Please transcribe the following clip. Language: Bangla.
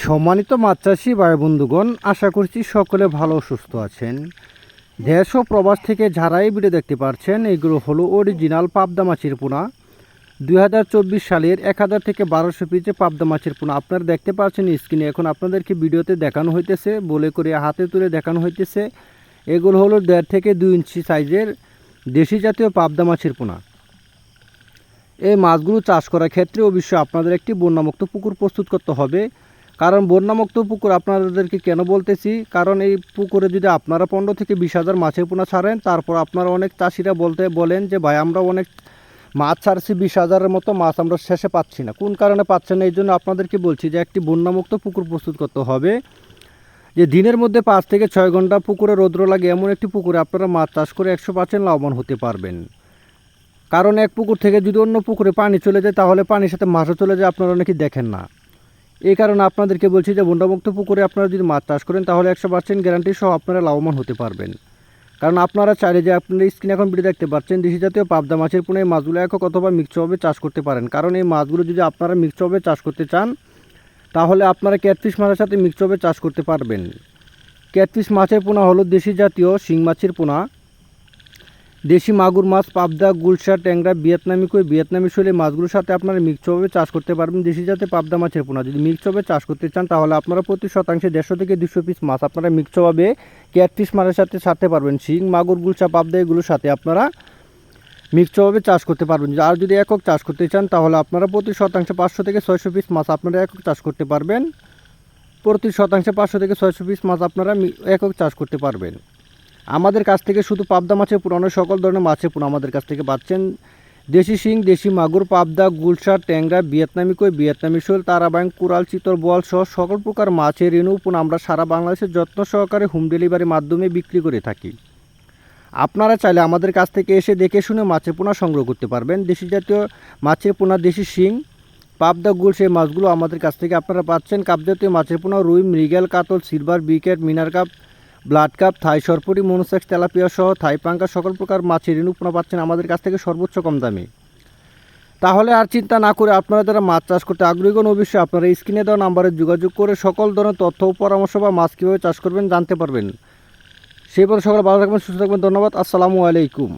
সম্মানিত মাছ চাষি ভাই বন্ধুগণ, আশা করছি সকলে ভালো ও সুস্থ আছেন। দেশ ও প্রবাস থেকে যারাই ভিডিও দেখতে পাচ্ছেন, এগুলো হলো অরিজিনাল পাবদা মাছের পোনা। 2024 সালের 1000 থেকে 1200 পিসে পাবদা মাছের পোনা আপনারা দেখতে পাচ্ছেন স্ক্রিনে। এখন আপনাদেরকে ভিডিওতে দেখানো হইতেছে, বলে করে হাতে তুলে দেখানো হইতেছে। এগুলো হলো 1.5 থেকে 2 ইঞ্চি সাইজের দেশি জাতীয় পাবদা মাছের পোনা। এই মাছগুলো চাষ করার ক্ষেত্রে অবশ্যই আপনাদের একটি বন্যামুক্ত পুকুর প্রস্তুত করতে হবে। কারণ বন্যামুক্ত পুকুর আপনাদেরকে কেন বলতেছি, কারণ এই পুকুরে যদি আপনারা 15 থেকে 20,000 মাছের পোনা ছাড়েন, তারপর আপনারা অনেক চাষিরা বলেন যে ভাই আমরা অনেক মাছ ছাড়ছি, 20,000-এর মতো মাছ আমরা শেষে পাচ্ছি না। কোন কারণে পাচ্ছেন না, এই জন্য আপনাদেরকে বলছি যে একটি বন্যামুক্ত পুকুর প্রস্তুত করতে হবে। যে দিনের মধ্যে 5 থেকে 6 ঘন্টা পুকুরে রৌদ্র লাগে এমন একটি পুকুরে আপনারা মাছ চাষ করে 100% লাভবান হতে পারবেন। কারণ এক পুকুর থেকে যদি অন্য পুকুরে পানি চলে যায়, তাহলে পানির সাথে মাছও চলে যায়, আপনারা অনেকেই দেখেন না। এই কারণে আপনাদেরকে বলছি যে বন্যামুক্ত পুকুরে আপনারা যদি মাছ চাষ করেন, তাহলে 100% গ্যারান্টি সহ আপনারা লাভবান হতে পারবেন। কারণ আপনারা চাইলে যে আপনারা স্ক্রিনে এখন ভিডিও দেখতে পাচ্ছেন, দেশি জাতীয় পাবদা মাছের পোনা এই মাছগুলো একক অথবা মিক্সভাবে চাষ করতে পারেন। কারণ এই মাছগুলো যদি আপনারা মিক্সভাবে চাষ করতে চান, তাহলে আপনারা ক্যাটফিশ মাছের সাথে মিক্সভাবে চাষ করতে পারবেন। ক্যাটফিশ মাছের পোনা হলো দেশি জাতীয় শিং মাছের পোনা। দেশি মাগুর মাছ, পাবদা, গুলশা, ট্যাংরা, ভিয়েতনামি শৈলী মাছগুলোর সাথে আপনারা মিক্সভাবে চাষ করতে পারবেন। দেশি জাতের পাবদা মাছের পোনা যদি মিক্সভাবে চাষ করতে চান, তাহলে আপনারা প্রতি শতাংশে 150 থেকে 200 পিস মাছ আপনারা মিক্সভাবে ক্যাটফিশ মাছের সাথে ছাড়তে পারবেন। শিং, মাগুর, গুলশা, পাবদা এগুলোর সাথে আপনারা মিক্সভাবে চাষ করতে পারবেন। আর যদি একক চাষ করতে চান, তাহলে আপনারা প্রতি শতাংশে 500 থেকে 600 পিস মাছ আপনারা একক চাষ করতে পারবেন। প্রতি শতাংশে 500 থেকে 600 পিস মাছ আপনারা একক চাষ করতে পারবেন। আমাদের কাছ থেকে শুধু পাবদা মাছের পোনা নয়, সকল ধরনের মাছের পোনা আমাদের কাছ থেকে পাচ্ছেন। দেশি শিং, দেশি মাগুর, পাবদা, গুলশা, ট্যাংরা, ভিয়েতনামি শৈল, তারাবাং, কুরাল, চিতল, বোয়াল সহ সকল প্রকার মাছের রেণু পোনা আমরা সারা বাংলাদেশে যত্ন সহকারে হোম ডেলিভারির মাধ্যমে বিক্রি করে থাকি। আপনারা চাইলে আমাদের কাছ থেকে এসে দেখে শুনে মাছের পোনা সংগ্রহ করতে পারবেন। দেশি জাতীয় মাছের পোনা, দেশি শিং, পাবদা, গুল সেই মাছগুলো আমাদের কাছ থেকে আপনারা পাচ্ছেন। কাপ জাতীয় মাছের পোনা রুই, মৃগেল, কাতল, সিলভার, বিকেট, মিনার কাপ, ব্লাড কাপ, থাই সরপুরি, মনোসেক্স, তেলাপিয়া সহ থাই পাঙ্কা সকল প্রকার মাছের রেণু পোনা পাচ্ছেন আমাদের কাছ থেকে সর্বোচ্চ কম দামে। তাহলে আর চিন্তা না করে আপনারা যারা মাছ চাষ করতে আগ্রহীগণ, অবশ্যই আপনারা স্ক্রিনে দেওয়া নাম্বারে যোগাযোগ করে সকল ধরনের তথ্য ও পরামর্শ বা মাছ কীভাবে চাষ করবেন জানতে পারবেন। সেই পরে সকলে ভালো থাকবেন, সুস্থ থাকবেন। ধন্যবাদ। আসসালামু আলাইকুম।